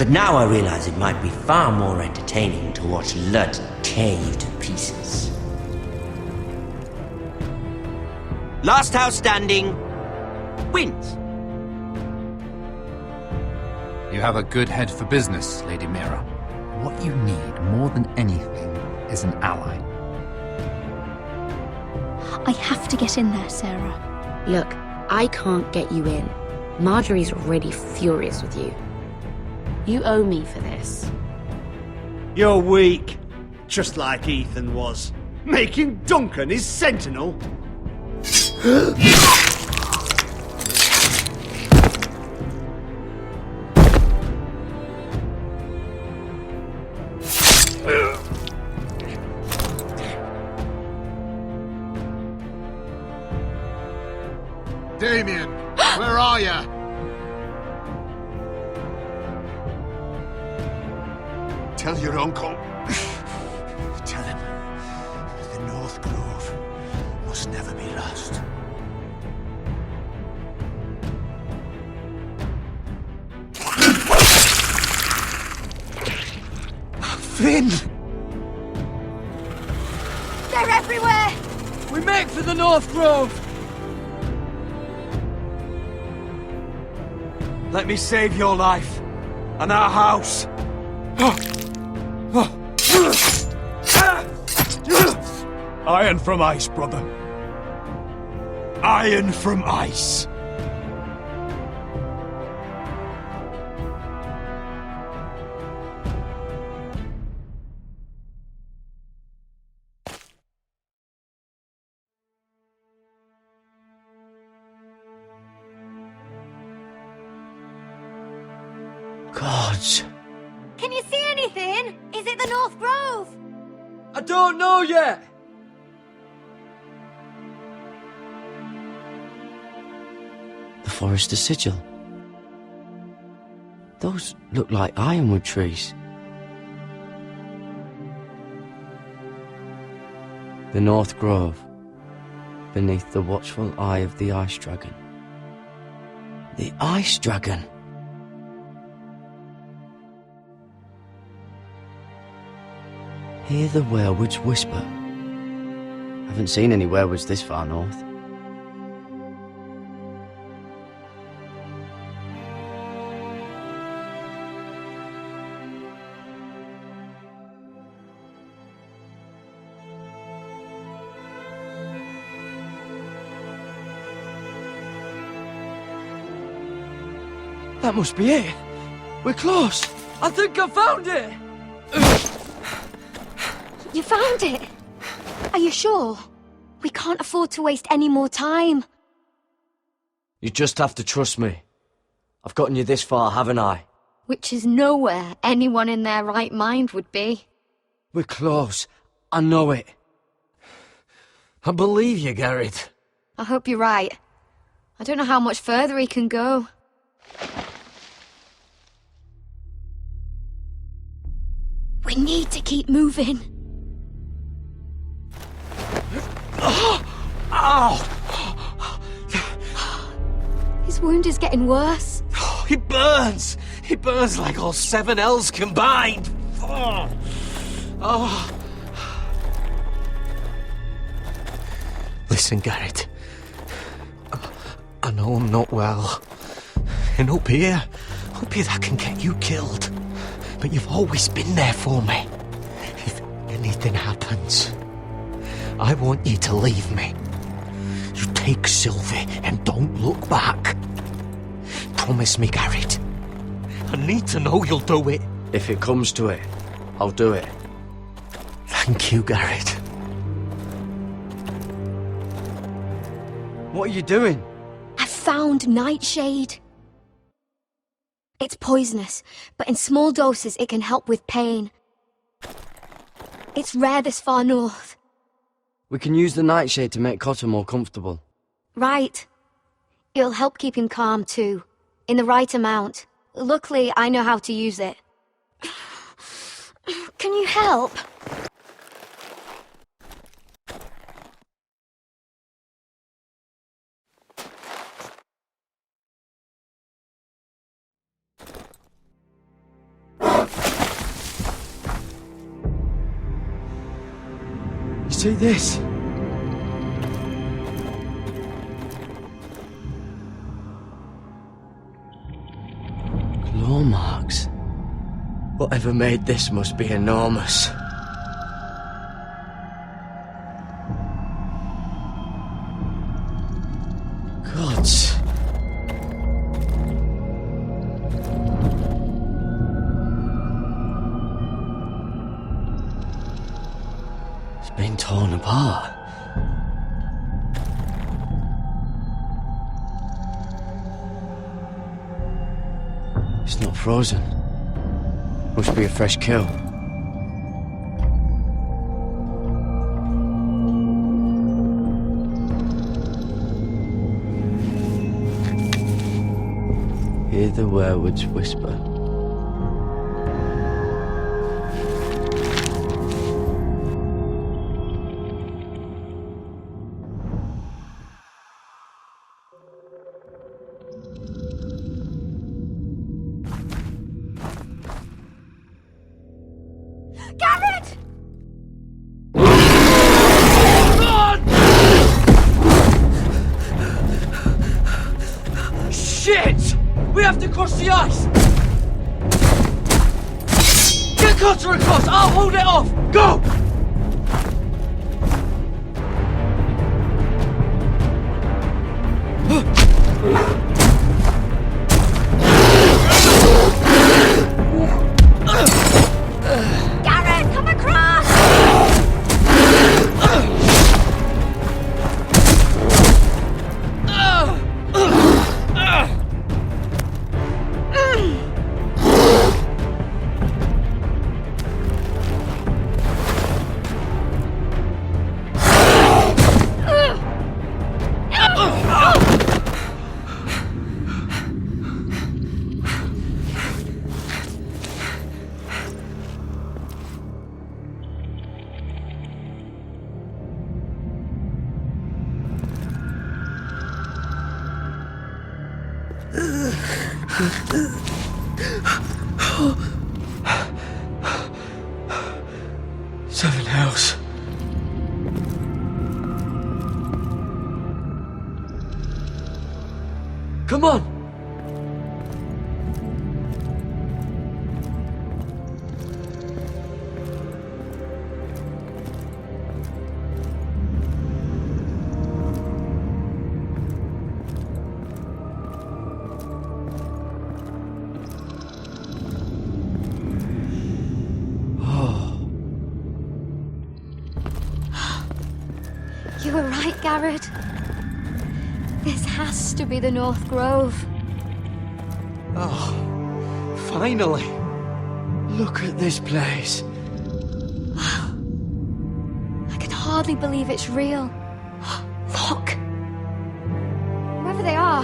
But now I realize it might be far more entertaining to watch Lud tear you to pieces. Last house standing wins. You have a good head for business, Lady Mira. What you need more than anything is an ally. I have to get in there, Sarah. Look, I can't get you in. Margaery's already furious with you. You owe me for this. You're weak. Just like Ethan was. Making Duncan his sentinel. Damien, where are ya? Tell your uncle. Tell him the North Grove must never be lost. Finn! They're everywhere! We make for the North Grove! Let me save your life and our house. Iron from ice, brother. Iron from ice. Gods. Can you see anything? Is it the North Grove? I don't know yet. The Forrester sigil. Those look like ironwood trees. The North Grove, beneath the watchful eye of the Ice Dragon. The Ice Dragon! Hear the werewoods whisper. Haven't seen any werewoods this far north. That must be it. We're close. I think I found it. You found it? Are you sure? We can't afford to waste any more time. You just have to trust me. I've gotten you this far, haven't I? Which is nowhere anyone in their right mind would be. We're close. I know it. I believe you, Garrett. I hope you're right. I don't know how much further he can go. We need to keep moving. Ow! His wound is getting worse. He burns! He burns like all 7 L's combined! Oh. Listen, Garrett. I know I'm not well. And up here that can get you killed. But you've always been there for me. If anything happens, I want you to leave me. You take Sylvie and don't look back. Promise me, Garrett. I need to know you'll do it. If it comes to it, I'll do it. Thank you, Garrett. What are you doing? I found Nightshade. It's poisonous, but in small doses it can help with pain. It's rare this far north. We can use the nightshade to make Cotter more comfortable. Right. It'll help keep him calm too, in the right amount. Luckily, I know how to use it. Can you help? See this? Claw marks. Whatever made this must be enormous. Gods. It's been torn apart. It's not frozen. Must be a fresh kill. Hear the werewolves whisper. Garrett! Shit! We have to cross the ice! Get Cutter across! I'll hold it off! Go! Garrett, come across! Seven Hells. Come on! You were right, Garrett. This has to be the North Grove. Oh, finally! Look at this place. I can hardly believe it's real. Look! Whoever they are,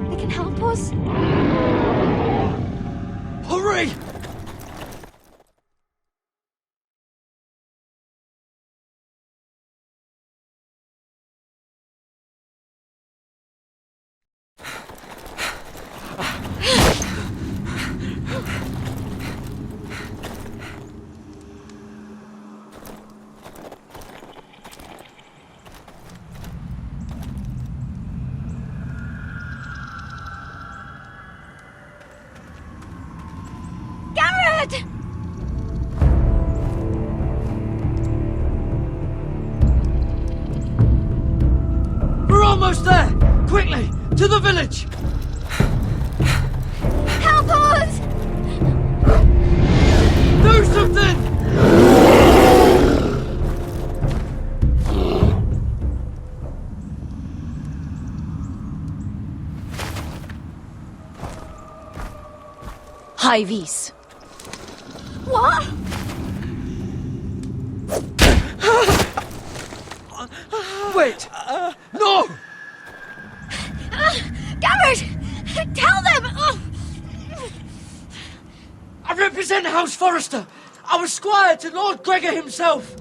they can help us. Hurry! Garrett! We're almost there! Quickly! To the village! Help us! Do something! High vis. What? Wait! No! Garrett! Tell them! I represent House Forrester! I was squire to Lord Gregor himself!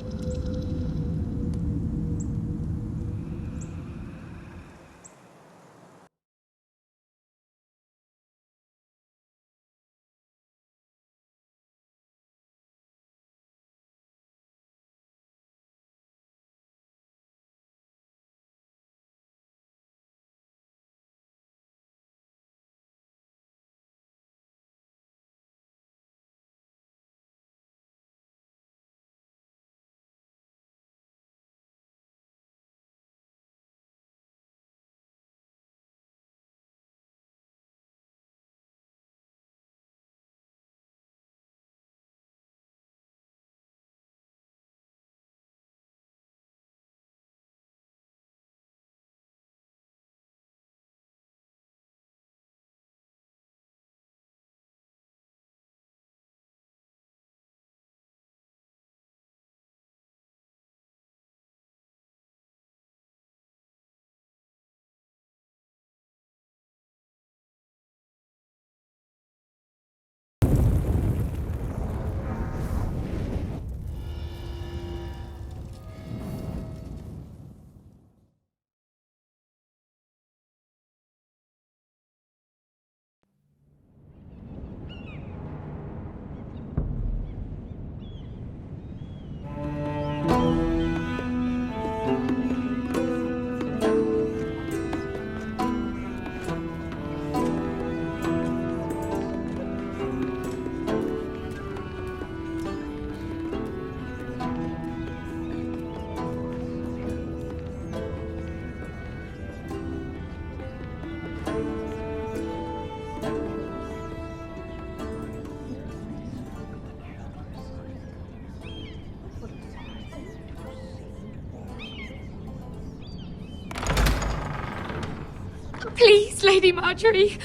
Please, Lady Margaery.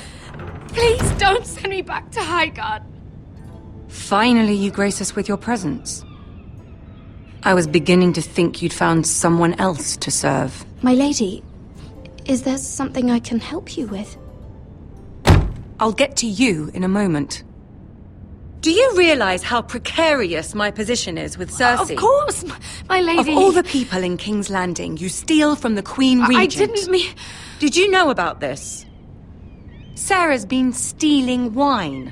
Please don't send me back to Highgarden. Finally, you grace us with your presence. I was beginning to think you'd found someone else to serve. My lady, is there something I can help you with? I'll get to you in a moment. Do you realize how precarious my position is with Cersei? Of course, my lady. Of all the people in King's Landing, you steal from the Queen Regent. I didn't mean... Did you know about this? Sarah's been stealing wine.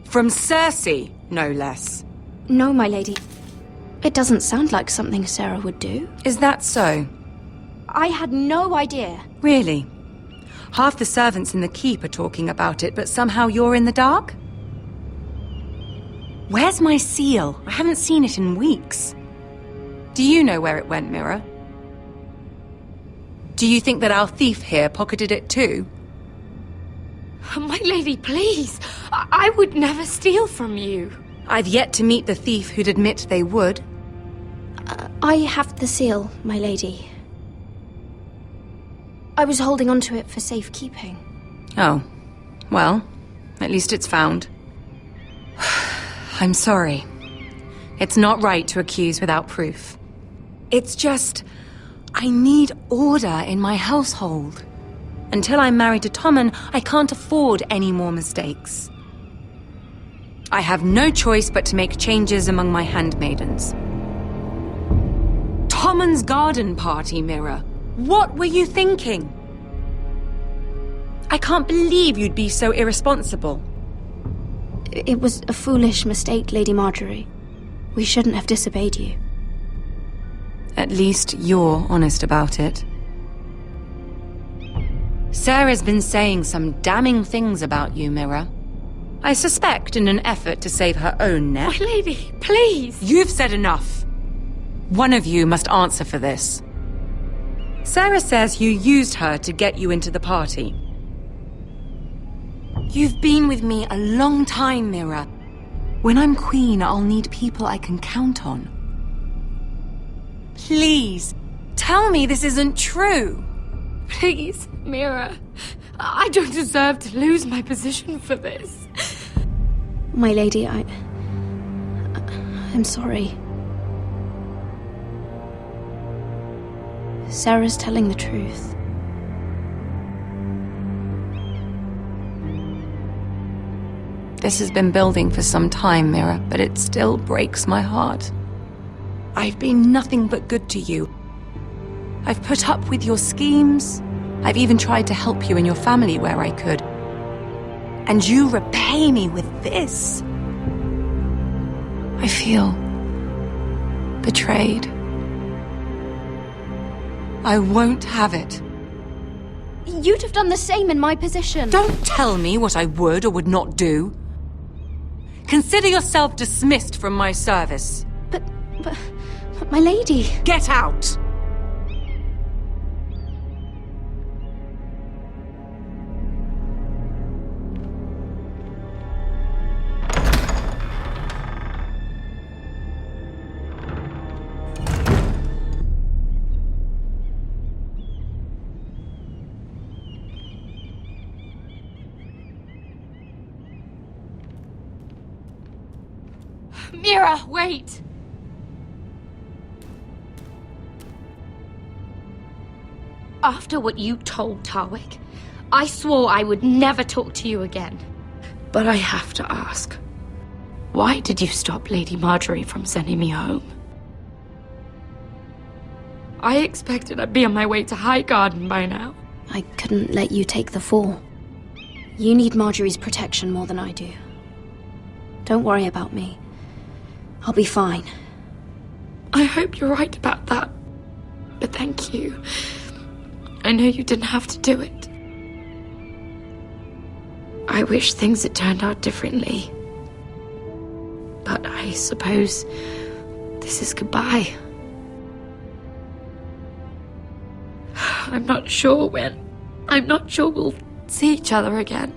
From Cersei, no less. No, my lady. It doesn't sound like something Sarah would do. Is that so? I had no idea. Really? Half the servants in the keep are talking about it, but somehow you're in the dark? Where's my seal? I haven't seen it in weeks. Do you know where it went, Mira? Do you think that our thief here pocketed it too? My lady, please. I would never steal from you. I've yet to meet the thief who'd admit they would. I have the seal, my lady. I was holding on to it for safekeeping. Oh. Well, at least it's found. I'm sorry. It's not right to accuse without proof. It's just... I need order in my household. Until I'm married to Tommen, I can't afford any more mistakes. I have no choice but to make changes among my handmaidens. Tommen's garden party, Mira. What were you thinking? I can't believe you'd be so irresponsible. It was a foolish mistake, Lady Margaery. We shouldn't have disobeyed you. At least you're honest about it. Sarah's been saying some damning things about you, Mira. I suspect in an effort to save her own neck. My lady, please! You've said enough. One of you must answer for this. Sarah says you used her to get you into the party. You've been with me a long time, Mira. When I'm queen, I'll need people I can count on. Please, tell me this isn't true. Please, Mira. I don't deserve to lose my position for this. My lady, I'm sorry. Sarah's telling the truth. This has been building for some time, Mira, but it still breaks my heart. I've been nothing but good to you. I've put up with your schemes. I've even tried to help you and your family where I could. And you repay me with this. I feel betrayed. I won't have it. You'd have done the same in my position. Don't tell me what I would or would not do. Consider yourself dismissed from my service. But my lady... Get out! Mira, wait! After what you told Tarwick, I swore I would never talk to you again. But I have to ask, why did you stop Lady Margaery from sending me home? I expected I'd be on my way to Highgarden by now. I couldn't let you take the fall. You need Margaery's protection more than I do. Don't worry about me. I'll be fine. I hope you're right about that. But thank you. I know you didn't have to do it. I wish things had turned out differently. But I suppose this is goodbye. I'm not sure when. I'm not sure we'll see each other again.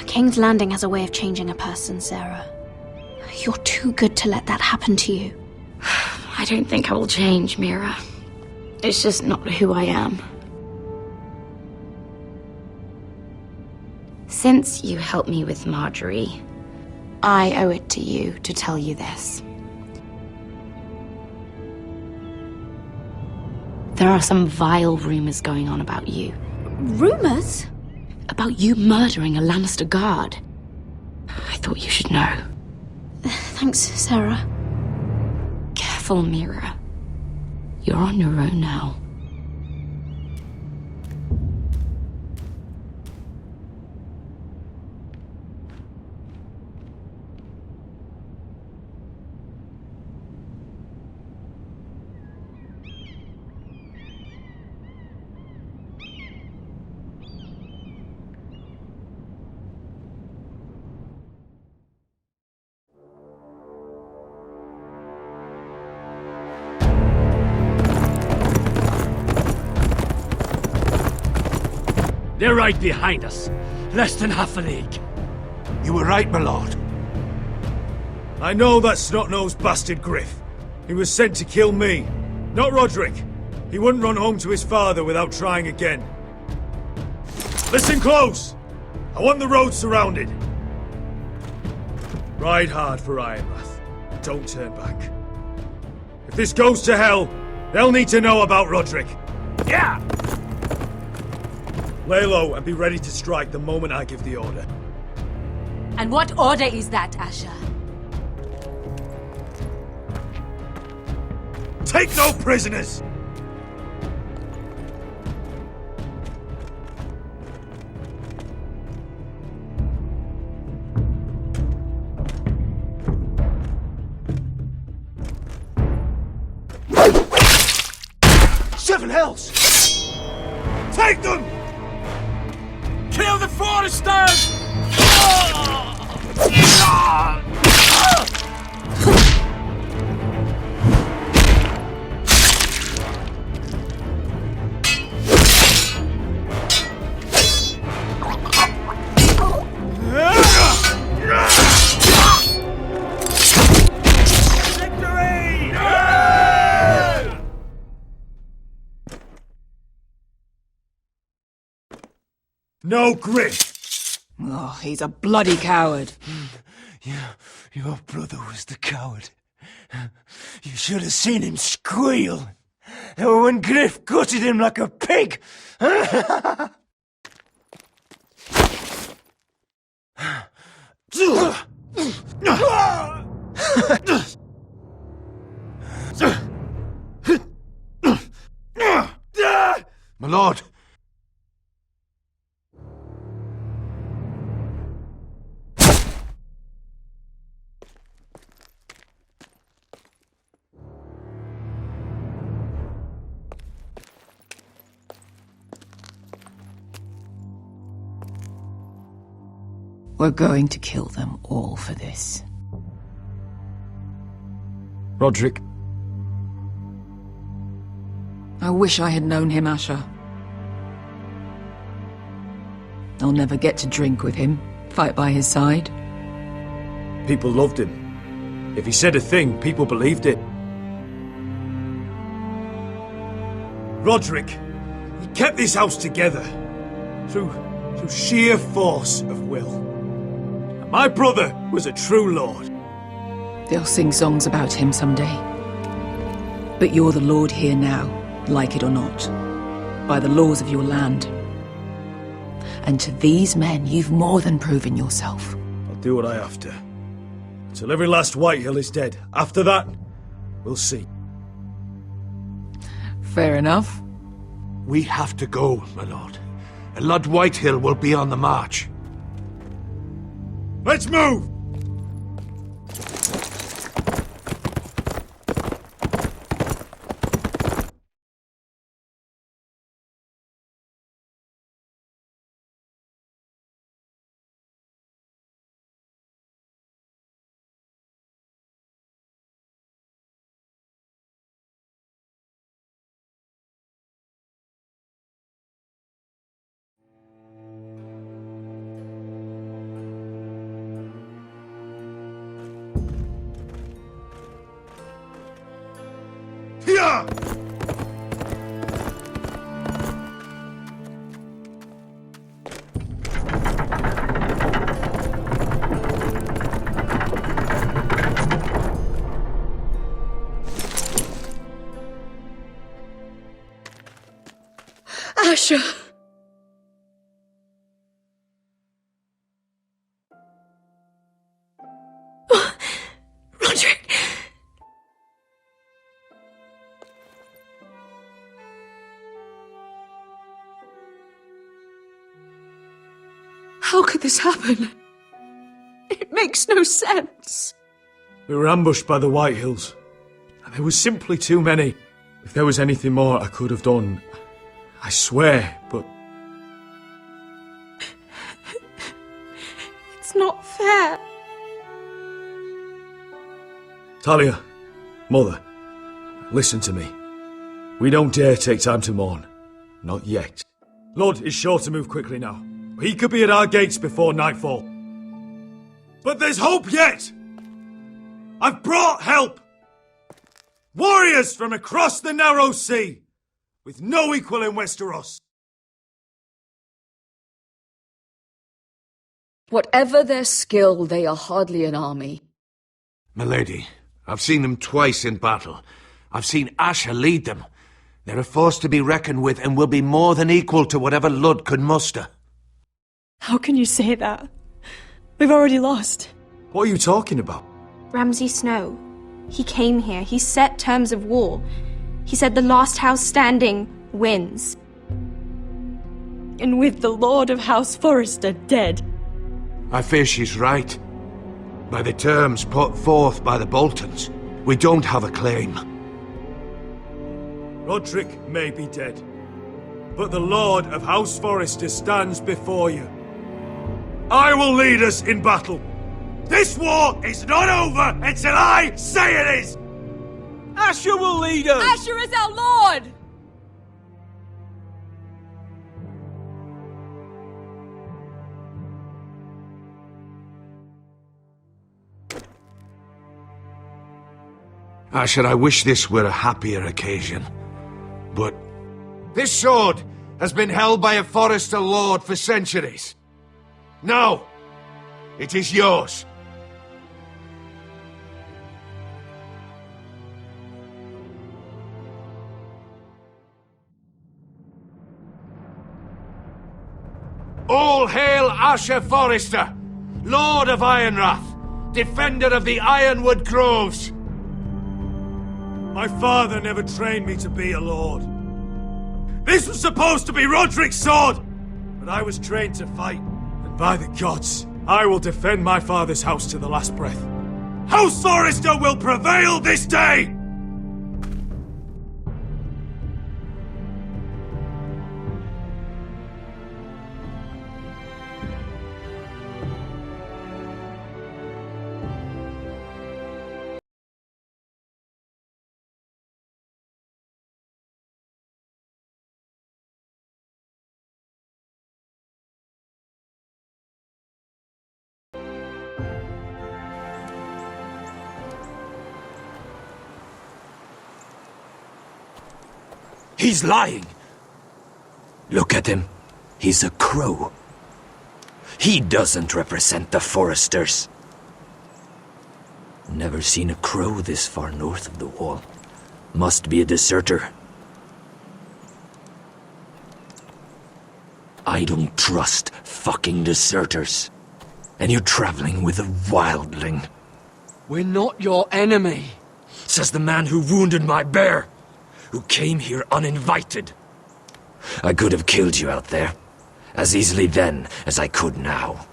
King's Landing has a way of changing a person, Sarah. You're too good to let that happen to you. I don't think I will change, Mira. It's just not who I am. Since you helped me with Margaery, I owe it to you to tell you this. There are some vile rumors going on about you. Rumors? About you murdering a Lannister guard. I thought you should know. Thanks, Sarah. Careful, Mira. You're on your own now. They're right behind us. Less than half a league. You were right, my lord. I know that snot-nosed bastard Griff. He was sent to kill me, not Roderick. He wouldn't run home to his father without trying again. Listen close! I want the road surrounded. Ride hard for Ironrath. Don't turn back. If this goes to hell, they'll need to know about Roderick. Yeah! Lay low and be ready to strike the moment I give the order. And what order is that, Asher? Take no prisoners! Seven hells! Take them! Kill the Forresters! No Griff! Oh, he's a bloody coward. Your brother was the coward. You should have seen him squeal. When Griff gutted him like a pig. My lord. We're going to kill them all for this. Roderick. I wish I had known him, Asher. I'll never get to drink with him, fight by his side. People loved him. If he said a thing, people believed it. Roderick, he kept this house together through sheer force of will. And my brother was a true lord. They'll sing songs about him someday. But you're the lord here now, like it or not, by the laws of your land. And to these men, you've more than proven yourself. I'll do what I have to. Until every last Whitehill is dead. After that, we'll see. Fair enough. We have to go, my lord. And Lord Whitehill will be on the march. Let's move! Here! Asher! Roderick! How could this happen? It makes no sense. We were ambushed by the White Hills, and there was simply too many. If there was anything more I could have done, I swear, but... It's not fair. Talia, Mother, listen to me. We don't dare take time to mourn. Not yet. Lord is sure to move quickly now. He could be at our gates before nightfall. But there's hope yet! I've brought help! Warriors from across the narrow sea, with no equal in Westeros. Whatever their skill, they are hardly an army. Milady, I've seen them twice in battle. I've seen Asher lead them. They're a force to be reckoned with and will be more than equal to whatever Lud could muster. How can you say that? We've already lost. What are you talking about? Ramsay Snow. He came here. He set terms of war. He said the last house standing wins. And with the Lord of House Forrester dead. I fear she's right. By the terms put forth by the Boltons, we don't have a claim. Roderick may be dead, but the Lord of House Forrester stands before you. I will lead us in battle. This war is not over until I say it is! Asher will lead us! Asher is our lord! Asher, I wish this were a happier occasion. But this sword has been held by a Forrester lord for centuries. Now, it is yours. All hail Asher Forrester, Lord of Ironrath, defender of the Ironwood Groves. My father never trained me to be a lord. This was supposed to be Roderick's sword, but I was trained to fight. And by the gods, I will defend my father's house to the last breath. House Forrester will prevail this day! He's lying. Look at him. He's a crow. He doesn't represent the Forresters. Never seen a crow this far north of the wall. Must be a deserter. I don't trust fucking deserters. And you're traveling with a wildling. We're not your enemy, says the man who wounded my bear, who came here uninvited. I could have killed you out there, as easily then as I could now.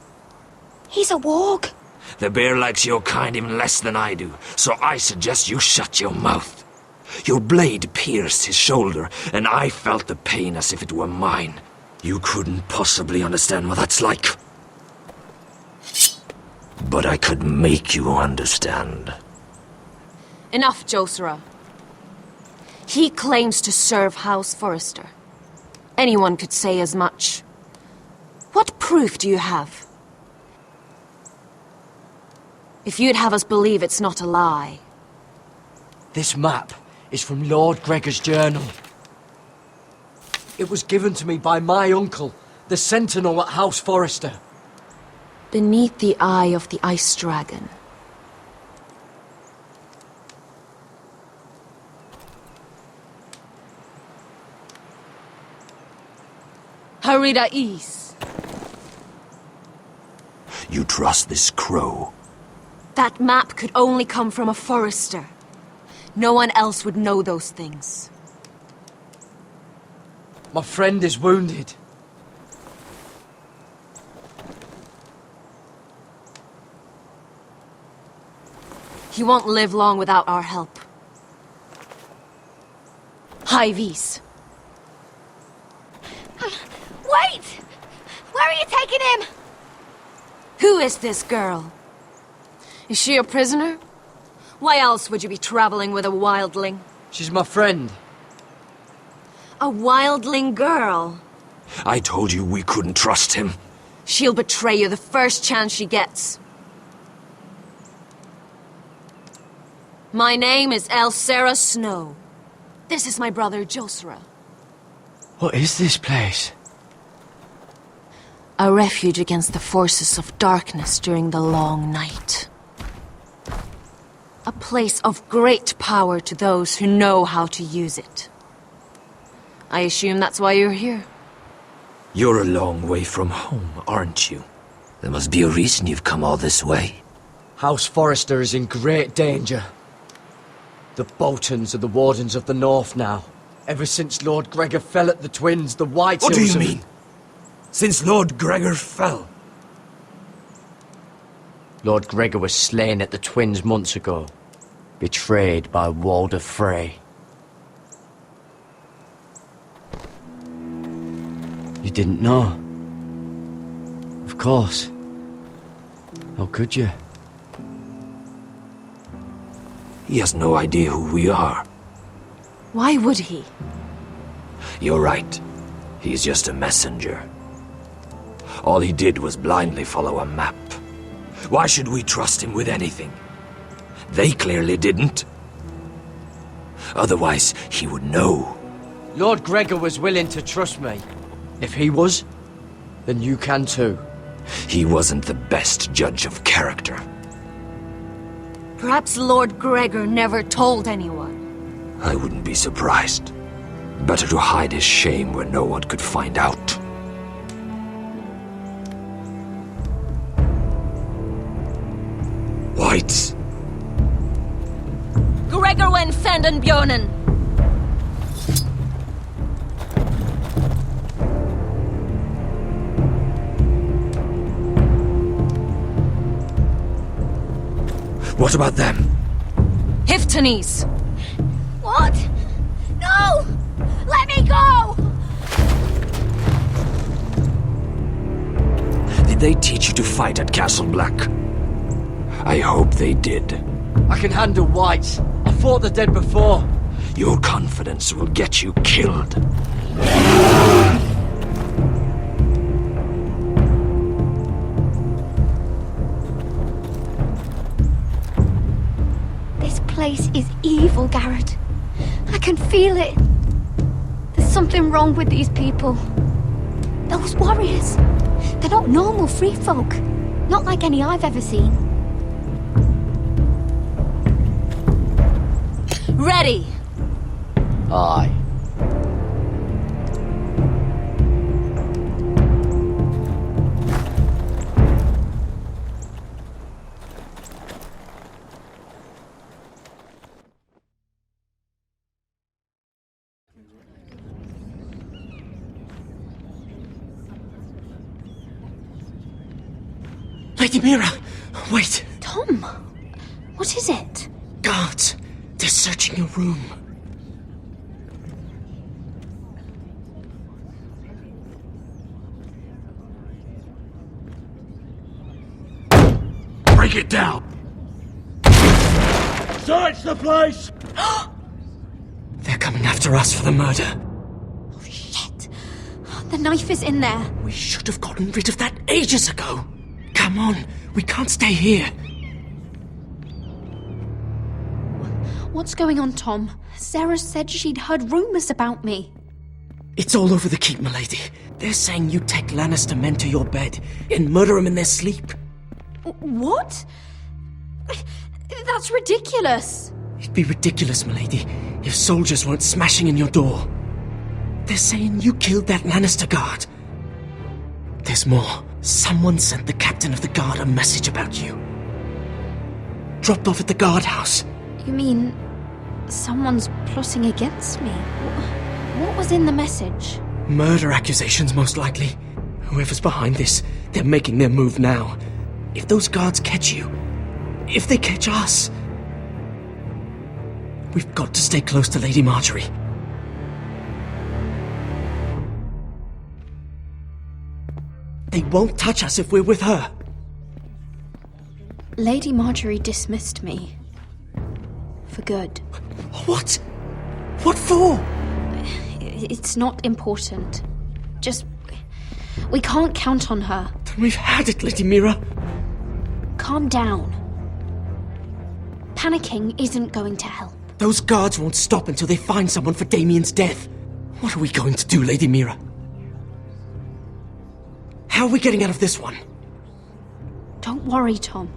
He's a warg. The bear likes your kind even less than I do, so I suggest you shut your mouth. Your blade pierced his shoulder, and I felt the pain as if it were mine. You couldn't possibly understand what that's like. But I could make you understand. Enough, Josera. He claims to serve House Forrester. Anyone could say as much. What proof do you have? If you'd have us believe it's not a lie. This map is from Lord Gregor's journal. It was given to me by my uncle, the Sentinel at House Forrester. Beneath the eye of the Ice Dragon. Harida East. You trust this crow? That map could only come from a Forrester. No one else would know those things. My friend is wounded. He won't live long without our help. High Vis. Wait! Where are you taking him? Who is this girl? Is she a prisoner? Why else would you be traveling with a wildling? She's my friend. A wildling girl? I told you we couldn't trust him. She'll betray you the first chance she gets. My name is Elsera Snow. This is my brother Josra. What is this place? A refuge against the forces of darkness during the long night. A place of great power to those who know how to use it. I assume that's why you're here. You're a long way from home, aren't you? There must be a reason you've come all this way. House Forrester is in great danger. The Boltons are the Wardens of the North now. Ever since Lord Gregor fell at the Twins, the White What do Hills you mean? Since Lord Gregor fell? Lord Gregor was slain at the Twins months ago. Betrayed by Walder Frey. You didn't know? Of course. How could you? He has no idea who we are. Why would he? You're right. He's just a messenger. All he did was blindly follow a map. Why should we trust him with anything? They clearly didn't. Otherwise, he would know. Lord Gregor was willing to trust me. If he was, then you can too. He wasn't the best judge of character. Perhaps Lord Gregor never told anyone. I wouldn't be surprised. Better to hide his shame where no one could find out. Whites. Gregor wen fenden björnen. What about them? Hiftanes. What? No! Let me go! Did they teach you to fight at Castle Black? I hope they did. I can handle whites. I fought the dead before. Your confidence will get you killed. This place is evil, Garrett. I can feel it. There's something wrong with these people. Those warriors. They're not normal free folk. Not like any I've ever seen. Ready! Aye. Lady Mira, wait. Tom, what is it? Guards, they're searching your room. Break it down! Search the place! They're coming after us for the murder. Oh, shit. The knife is in there. We should have gotten rid of that ages ago. Come on, we can't stay here. What's going on, Tom? Sarah said she'd heard rumours about me. It's all over the keep, milady. They're saying you take Lannister men to your bed and murder them in their sleep. What? That's ridiculous. It'd be ridiculous, milady, if soldiers weren't smashing in your door. They're saying you killed that Lannister guard. There's more. Someone sent the captain of the guard a message about you. Dropped off at the guardhouse. You mean someone's plotting against me? What was in the message? Murder accusations, most likely. Whoever's behind this, they're making their move now. If those guards catch you, if they catch us, we've got to stay close to Lady Margaery. They won't touch us if we're with her. Lady Margaery dismissed me. For good. What? What for? It's not important. Just... we can't count on her. Then we've had it, Lady Mira. Calm down. Panicking isn't going to help. Those guards won't stop until they find someone for Damien's death. What are we going to do, Lady Mira? How are we getting out of this one? Don't worry, Tom.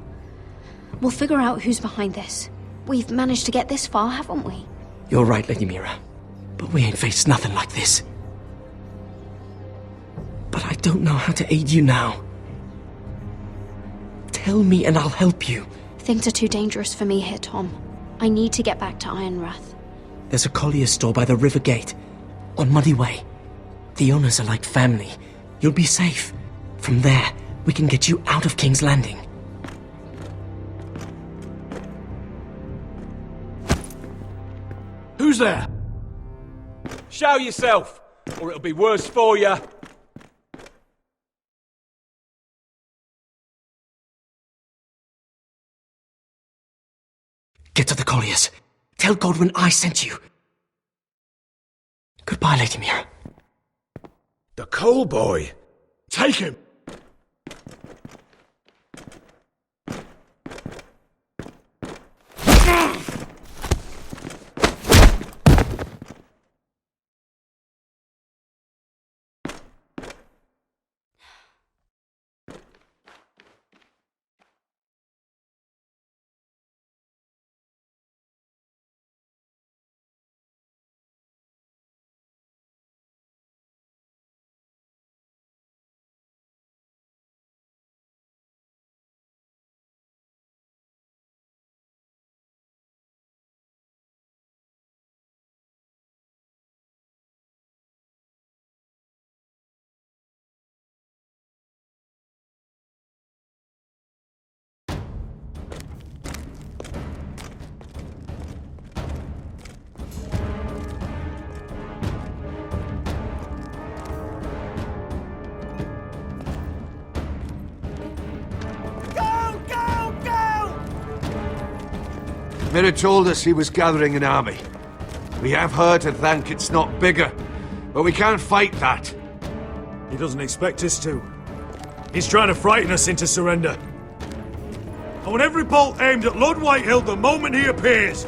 We'll figure out who's behind this. We've managed to get this far, haven't we? You're right, Lady Mira. But we ain't faced nothing like this. But I don't know how to aid you now. Tell me and I'll help you. Things are too dangerous for me here, Tom. I need to get back to Ironrath. There's a collier's store by the river gate. On Muddy Way. The owners are like family. You'll be safe. From there, we can get you out of King's Landing. Who's there? Show yourself, or it'll be worse for you. Get to the colliers. Tell Godwin I sent you. Goodbye, Lady Mira. The coal boy. Take him. Mira told us he was gathering an army. We have her to thank it's not bigger, but we can't fight that. He doesn't expect us to. He's trying to frighten us into surrender. I want every bolt aimed at Lord Whitehill the moment he appears.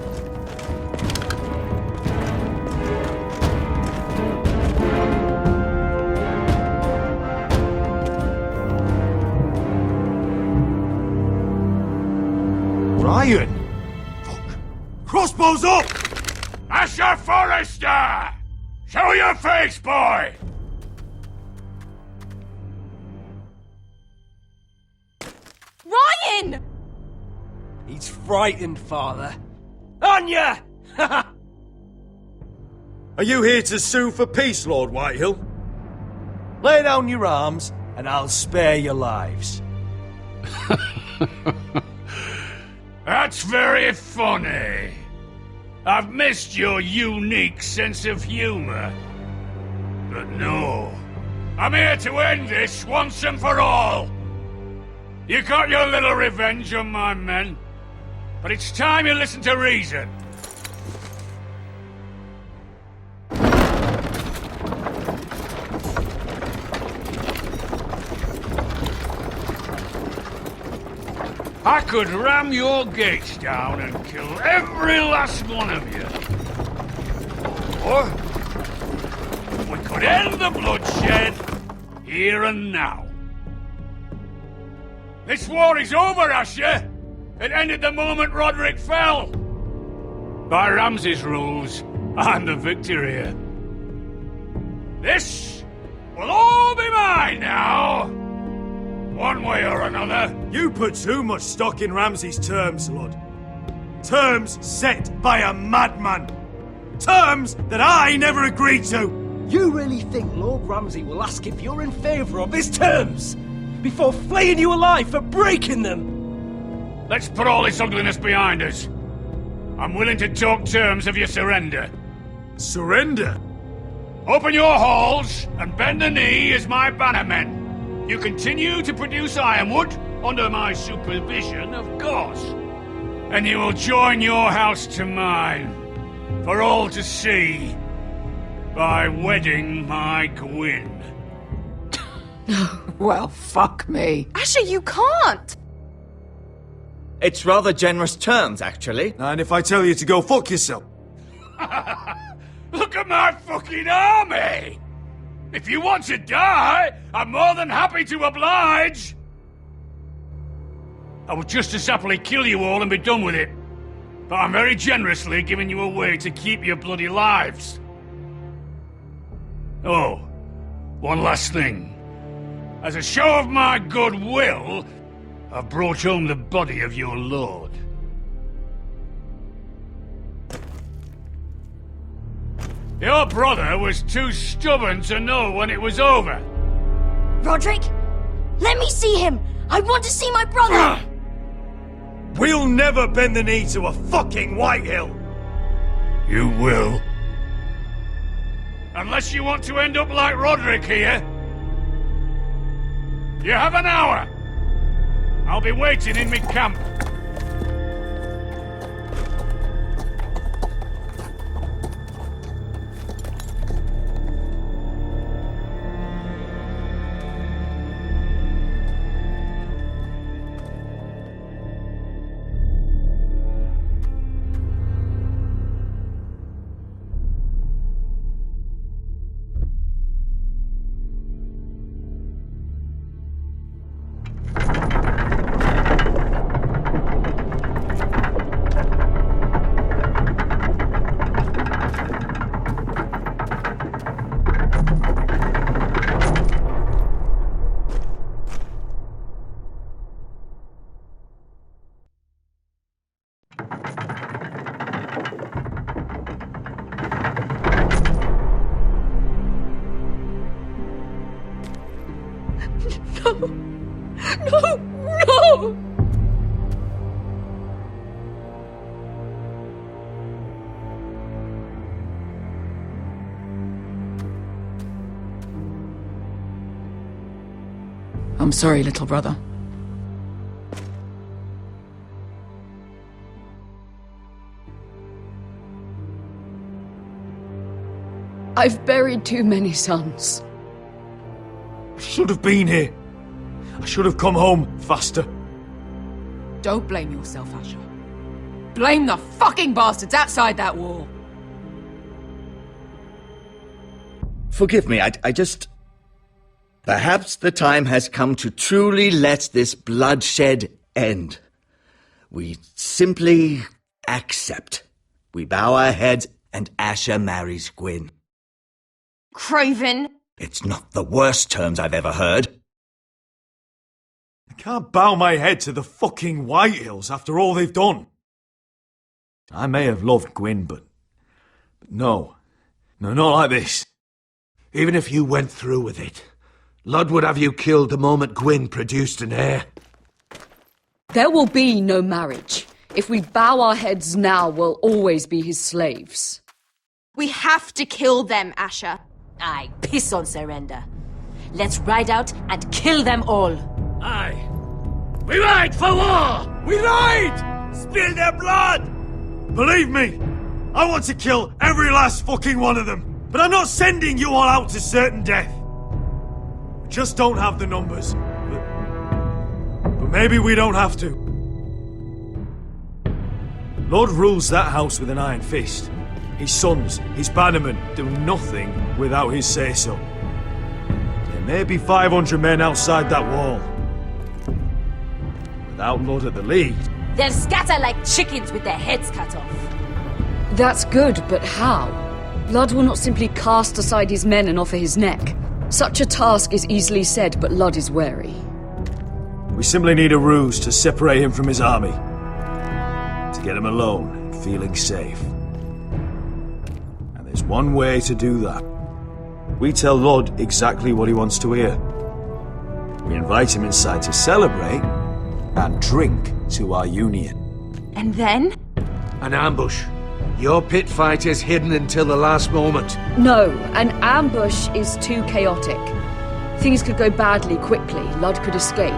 Ryan! Crossbows up! Master Forrester! Show your face, boy! Ryan! He's frightened, Father. On ya! Are you here to sue for peace, Lord Whitehill? Lay down your arms, and I'll spare your lives. That's very funny. I've missed your unique sense of humor. But no, I'm here to end this once and for all. You got your little revenge on my men, but it's time you listen to reason. I could ram your gates down and kill every last one of you. Or we could end the bloodshed here and now. This war is over, Asher. It ended the moment Roderick fell. By Ramsay's rules, I'm the victor here. This will all be mine now. one way or another. You put too much stock in Ramsay's terms, Lord. Terms set by a madman. Terms that I never agreed to. You really think Lord Ramsay will ask if you're in favour of his terms before flaying you alive for breaking them? Let's put all this ugliness behind us. I'm willing to talk terms of your surrender. Surrender? Open your halls and bend the knee as my bannermen. You continue to produce ironwood under my supervision, of course. And you will join your house to mine, for all to see, by wedding my Gwyn. No. Well, fuck me. Asher, you can't! It's rather generous terms, actually. And if I tell you to go fuck yourself? Look at my fucking army! If you want to die, I'm more than happy to oblige! I would just as happily kill you all and be done with it. But I'm very generously giving you a way to keep your bloody lives. Oh, one last thing. As a show of my goodwill, I've brought home the body of your lord. Your brother was too stubborn to know when it was over. Roderick, let me see him! I want to see my brother! We'll never bend the knee to a fucking Whitehill! You will. Unless you want to end up like Roderick here. You have an hour. I'll be waiting in my camp. No! I'm sorry, little brother. I've buried too many sons. I should have been here. I should have come home faster. Don't blame yourself, Asher. Blame the fucking bastards outside that wall. Forgive me, I just... Perhaps the time has come to truly let this bloodshed end. We simply accept. We bow our heads and Asher marries Gwyn. Craven! It's not the worst terms I've ever heard. I can't bow my head to the fucking Whitehills after all they've done. I may have loved Gwyn, but no. No, not like this. Even if you went through with it, Lud would have you killed the moment Gwyn produced an heir. There will be no marriage. If we bow our heads now, we'll always be his slaves. We have to kill them, Asher. Aye, piss on surrender. Let's ride out and kill them all. Aye. We ride for war! We ride! Spill their blood! Believe me, I want to kill every last fucking one of them. But I'm not sending you all out to certain death. We just don't have the numbers. But maybe we don't have to. Lord rules that house with an iron fist. His sons, his bannermen, do nothing without his say-so. There may be 500 men outside that wall. Without Lord at the lead... They'll scatter like chickens with their heads cut off. That's good, but how? Lud will not simply cast aside his men and offer his neck. Such a task is easily said, but Lud is wary. We simply need a ruse to separate him from his army. To get him alone and feeling safe. And there's one way to do that. We tell Lord exactly what he wants to hear. We invite him inside to celebrate and drink to our union. And then? An ambush. Your pit fight is hidden until the last moment. No, an ambush is too chaotic. Things could go badly quickly. Lud could escape.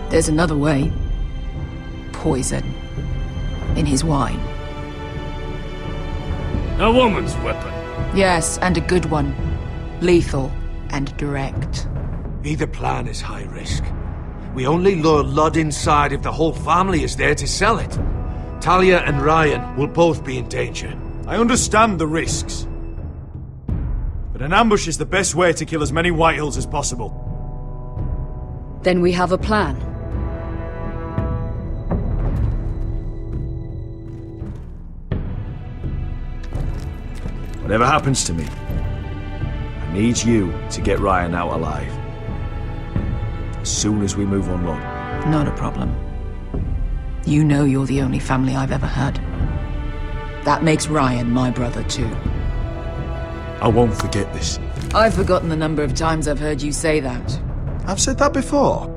There's another way. Poison. In his wine. A woman's weapon. Yes, and a good one. Lethal and direct. Either plan is high risk. We only lure Lud inside if the whole family is there to sell it. Talia and Ryan will both be in danger. I understand the risks. But an ambush is the best way to kill as many Whitehills as possible. Then we have a plan. Whatever happens to me, I need you to get Ryan out alive. As soon as we move on, Lord. Not a problem. You know you're the only family I've ever had. That makes Ryan my brother too. I won't forget this. I've forgotten the number of times I've heard you say that. I've said that before.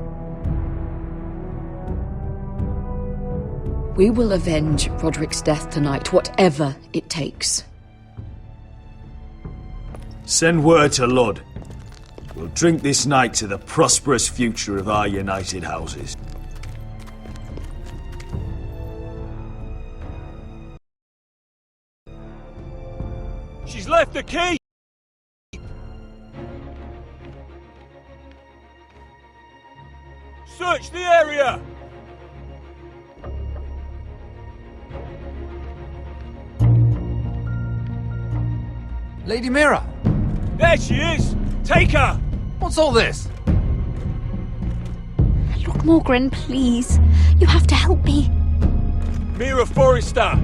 We will avenge Roderick's death tonight, whatever it takes. Send word to Lud. We'll drink this night to the prosperous future of our united houses. She's left the key! Search the area! Lady Mira! There she is! Take her! What's all this? Lord Morgren, please. You have to help me. Mira Forrester!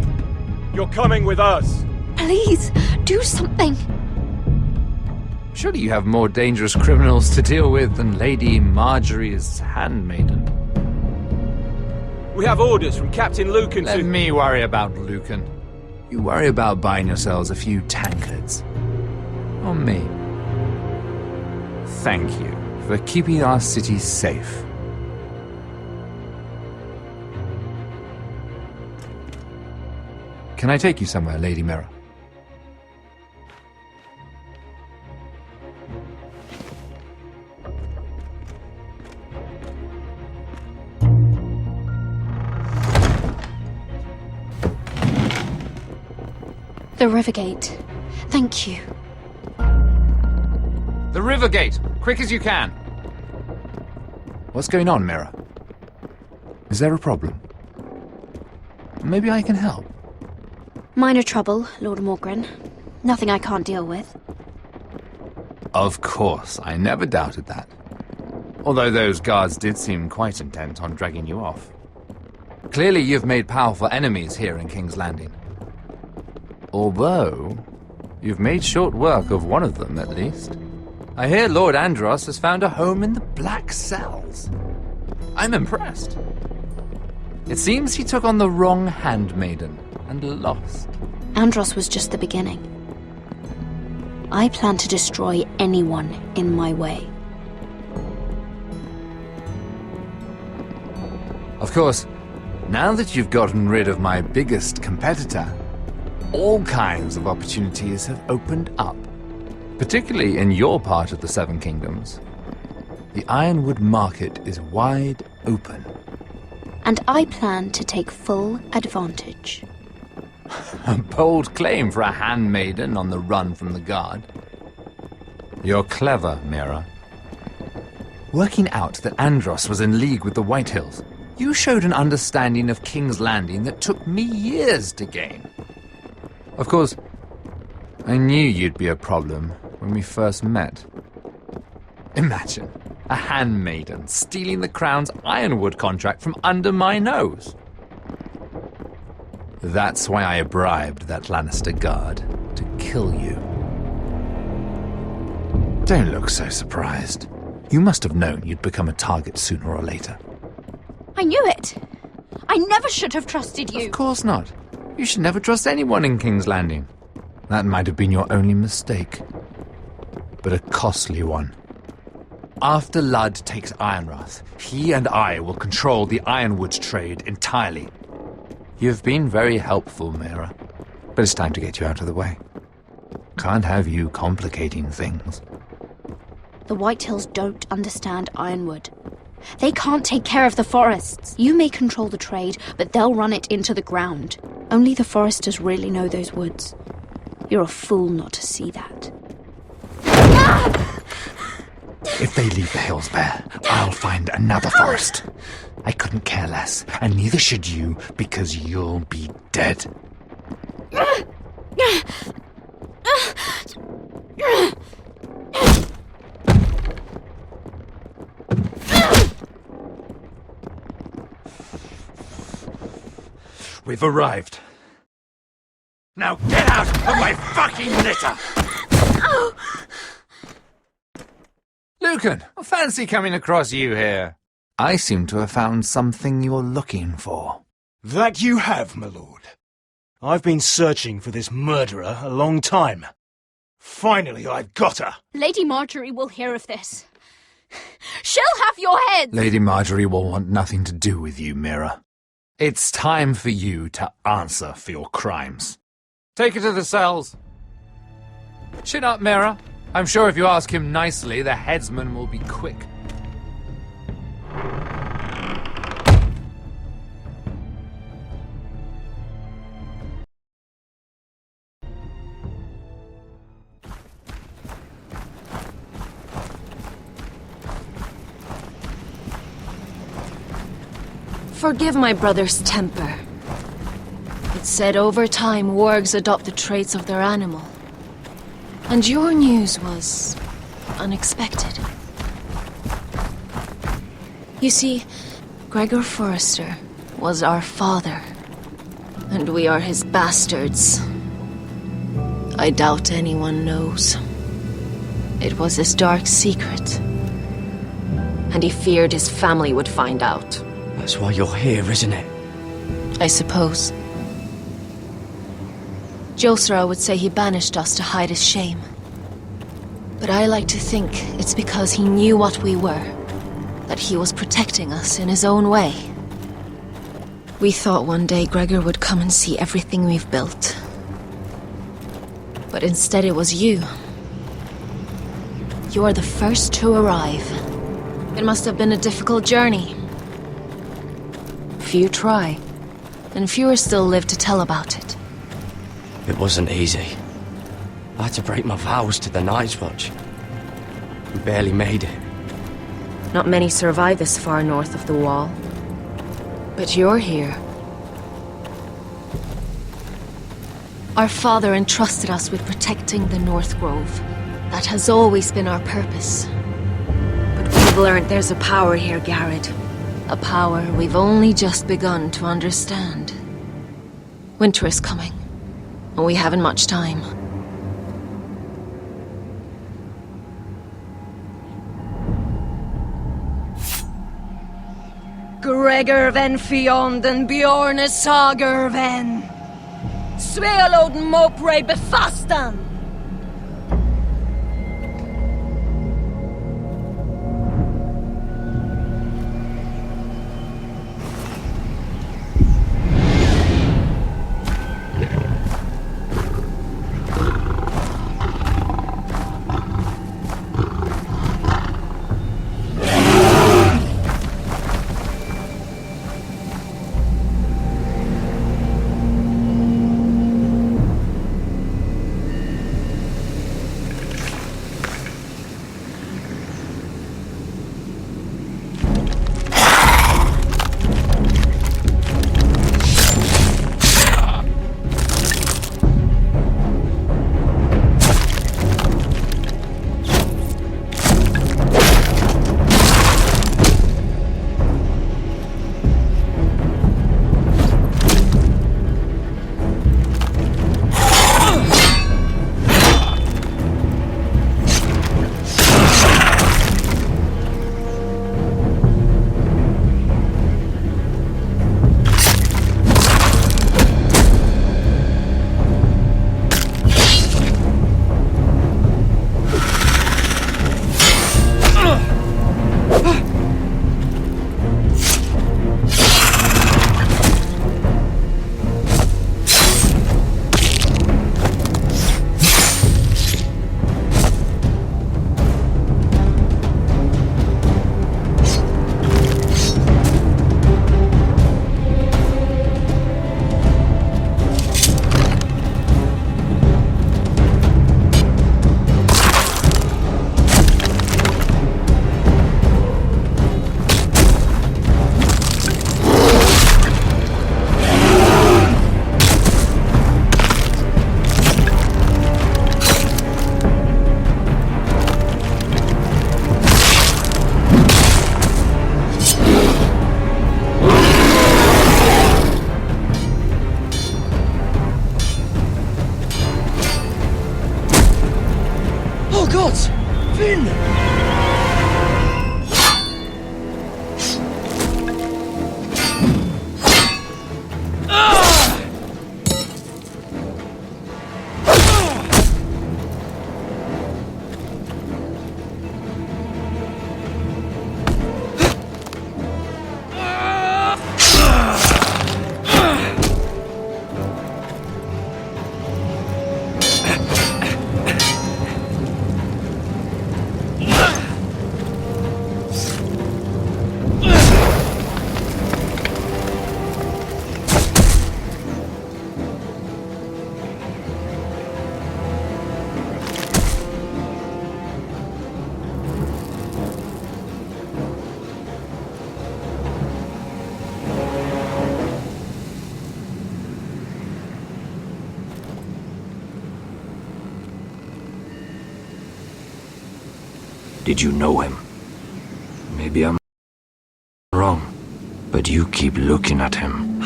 You're coming with us! Please, do something. Surely you have more dangerous criminals to deal with than Lady Margaery's handmaiden. We have orders from Captain Lucan Let to... me worry about Lucan. You worry about buying yourselves a few tankards. On me. Thank you for keeping our city safe. Can I take you somewhere, Lady Mira? The Rivergate. Thank you. The Rivergate! Quick as you can! What's going on, Mira? Is there a problem? Maybe I can help. Minor trouble, Lord Morgren. Nothing I can't deal with. Of course, I never doubted that. Although those guards did seem quite intent on dragging you off. Clearly you've made powerful enemies here in King's Landing. Although, you've made short work of one of them, at least. I hear Lord Andros has found a home in the Black Cells. I'm impressed. It seems he took on the wrong handmaiden and lost. Andros was just the beginning. I plan to destroy anyone in my way. Of course, now that you've gotten rid of my biggest competitor, all kinds of opportunities have opened up, particularly in your part of the Seven Kingdoms. The Ironwood market is wide open. And I plan to take full advantage. A bold claim for a handmaiden on the run from the guard. You're clever, Mira. Working out that Andros was in league with the Whitehills, you showed an understanding of King's Landing that took me years to gain. Of course, I knew you'd be a problem when we first met. Imagine a handmaiden stealing the Crown's Ironwood contract from under my nose. That's why I bribed that Lannister guard to kill you. Don't look so surprised. You must have known you'd become a target sooner or later. I knew it. I never should have trusted you. Of course not. You should never trust anyone in King's Landing. That might have been your only mistake. But a costly one. After Ludd takes Ironrath, he and I will control the ironwood trade entirely. You've been very helpful, Mira. But it's time to get you out of the way. Can't have you complicating things. The Whitehills don't understand Ironwood. They can't take care of the forests. You may control the trade, but they'll run it into the ground. Only the Foresters really know those woods. You're a fool not to see that. If they leave the hills bare, I'll find another forest. I couldn't care less, and neither should you, because you'll be dead. We've arrived. Now get out of my fucking litter! Lucan, I fancy coming across you here. I seem to have found something you're looking for. That you have, my lord. I've been searching for this murderer a long time. Finally, I've got her. Lady Margaery will hear of this. She'll have your head! Lady Margaery will want nothing to do with you, Mira. It's time for you to answer for your crimes. Take her to the cells. Chin up, Mira. I'm sure if you ask him nicely, the headsman will be quick. Forgive my brother's temper. It's said over time wargs adopt the traits of their animal. And your news was unexpected. You see, Gregor Forrester was our father, and we are his bastards. I doubt anyone knows. It was his dark secret, and he feared his family would find out. That's why you're here, isn't it? I suppose. Josera would say he banished us to hide his shame. But I like to think it's because he knew what we were, that he was protecting us in his own way. We thought one day Gregor would come and see everything we've built. But instead it was you. You are the first to arrive. It must have been a difficult journey. Few try, and fewer still live to tell about it. It wasn't easy. I had to break my vows to the Night's Watch. We barely made it. Not many survive this far north of the Wall. But you're here. Our father entrusted us with protecting the North Grove. That has always been our purpose. But we've learned there's a power here, Garrett. A power we've only just begun to understand. Winter is coming, and we haven't much time. Gregor ven Fionden Bjorne Sager ven. Svealoden Mopre befastan. Did you know him? Maybe I'm wrong, but you keep looking at him.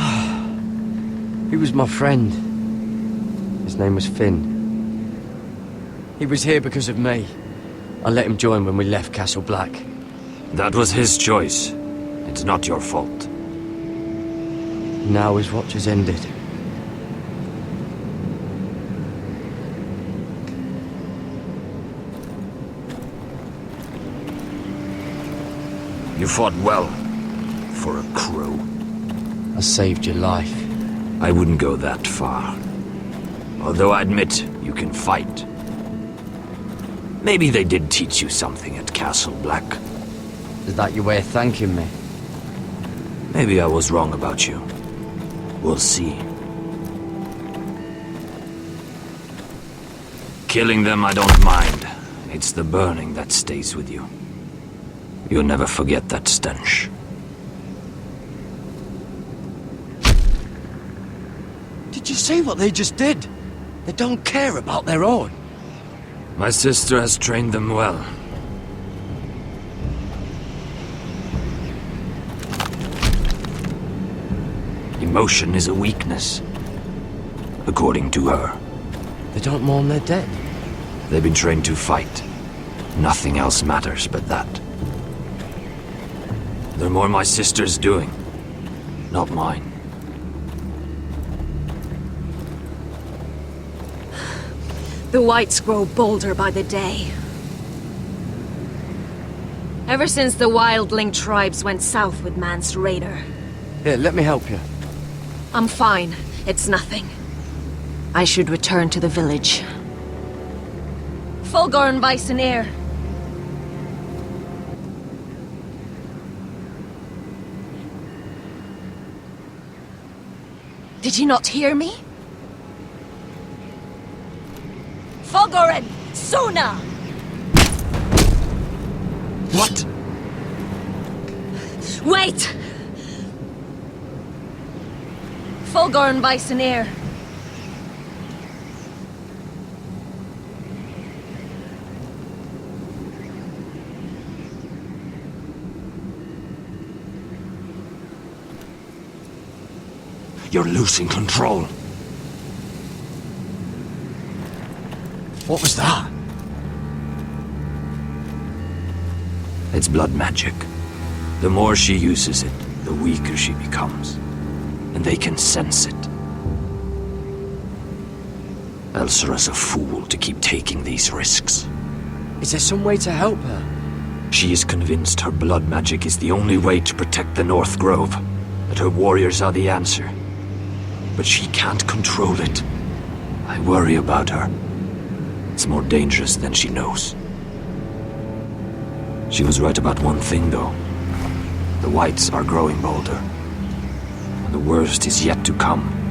He was my friend. His name was Finn. He was here because of me. I let him join when we left Castle Black. That was his choice. It's not your fault. Now his watch has ended. You fought well, for a crow. I saved your life. I wouldn't go that far. Although I admit, you can fight. Maybe they did teach you something at Castle Black. Is that your way of thanking me? Maybe I was wrong about you. We'll see. Killing them I don't mind. It's the burning that stays with you. You'll never forget that stench. Did you see what they just did? They don't care about their own. My sister has trained them well. Emotion is a weakness, according to her. They don't mourn their dead. They've been trained to fight. Nothing else matters but that. They're more my sister's doing, not mine. The Whites grow bolder by the day. Ever since the wildling tribes went south with Mance Raider. Here, let me help you. I'm fine. It's nothing. I should return to the village. Fulgor and Vyseneer. Did you not hear me? Fulgoren! Sona! What? Wait! Fulgor and Vyseneer. You're losing control. What was that? It's blood magic. The more she uses it, the weaker she becomes. And they can sense it. Elsera's a fool to keep taking these risks. Is there some way to help her? She is convinced her blood magic is the only way to protect the North Grove, that her warriors are the answer. But she can't control it. I worry about her. It's more dangerous than she knows. She was right about one thing, though. The Whites are growing bolder. And the worst is yet to come.